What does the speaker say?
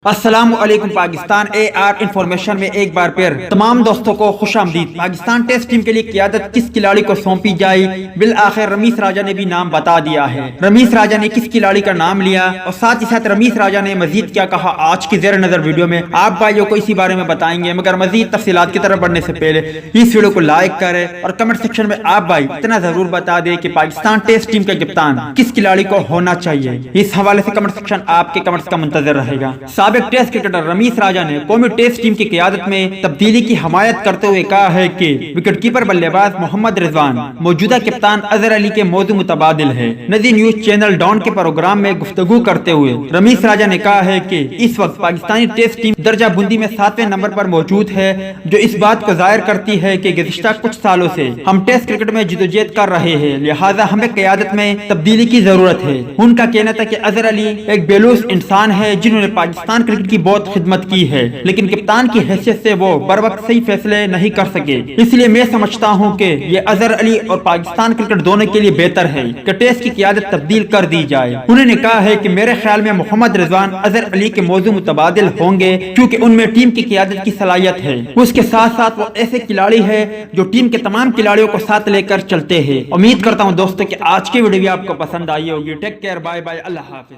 السلام علیکم پاکستان اے are information میں ایک بار پھر تمام دوستوں کو خوش آمدید۔ پاکستان ٹیسٹ ٹیم کے لیے قیادت کس کھلاڑی کو سونپی جائے؟ بالآخر رمیز راجہ نے بھی نام بتا دیا ہے۔ رمیز راجہ نے کس کھلاڑی کا نام لیا اور ساتھ ہی ساتھ رمیز راجہ نے مزید کیا کہا، آج کی زیر نظر ویڈیو میں آپ بھائیوں کو اسی بارے میں بتائیں گے، مگر مزید تفصیلات کی طرف بڑھنے سے پہلے اس ویڈیو کو لائک کریں اور کمنٹ سیکشن میں آپ بھائی اتنا ضرور بتا دیں کہ پاکستان ٹیسٹ ٹیم کا کپتان کس کھلاڑی کو ہونا چاہیے۔ اس حوالے سے کمنٹ سیکشن آپ کے کمنٹس کا منتظر رہے گا۔ سابق ٹیسٹ کرکٹر رمیز راجہ نے قومی ٹیسٹ ٹیم کی قیادت میں تبدیلی کی حمایت کرتے ہوئے کہا ہے کہ وکٹ کیپر بلے باز محمد رضوان موجودہ کپتان اظہر علی کے موضوع متبادل ہے۔ نظیر نیوز چینل ڈان کے پروگرام میں گفتگو کرتے ہوئے رمیز راجہ نے کہا ہے کہ اس وقت پاکستانی ٹیسٹ ٹیم درجہ بندی میں 7ویں نمبر پر موجود ہے، جو اس بات کو ظاہر کرتی ہے کہ گزشتہ کچھ سالوں سے ہم ٹیسٹ کرکٹ میں جدوجہد کر رہے ہیں، لہٰذا ہمیں قیادت میں تبدیلی کی ضرورت ہے۔ ان کا کہنا تھا کہ اظہر علی ایک بیلوس انسان ہے جنہوں نے پاکستان کرکٹ کی بہت خدمت کی ہے، لیکن کپتان کی حیثیت سے وہ بر وقت صحیح فیصلے نہیں کر سکے۔ اس لیے میں سمجھتا ہوں کہ یہ اظہر علی اور پاکستان کرکٹ دونوں کے لیے بہتر ہے کہ ٹیسٹ کی قیادت تبدیل کر دی جائے۔ انہوں نے کہا ہے کہ میرے خیال میں محمد رضوان اظہر علی کے موضوع متبادل ہوں گے، کیونکہ ان میں ٹیم کی قیادت کی صلاحیت ہے۔ اس کے ساتھ ساتھ وہ ایسے کھلاڑی ہے جو ٹیم کے تمام کھلاڑیوں کو ساتھ لے کر چلتے ہیں۔ امید کرتا ہوں دوستوں کہ آج کی ویڈیو آپ کو پسند آئی ہوگی۔ ٹیک کیئر، بائے بائے، اللہ حافظ۔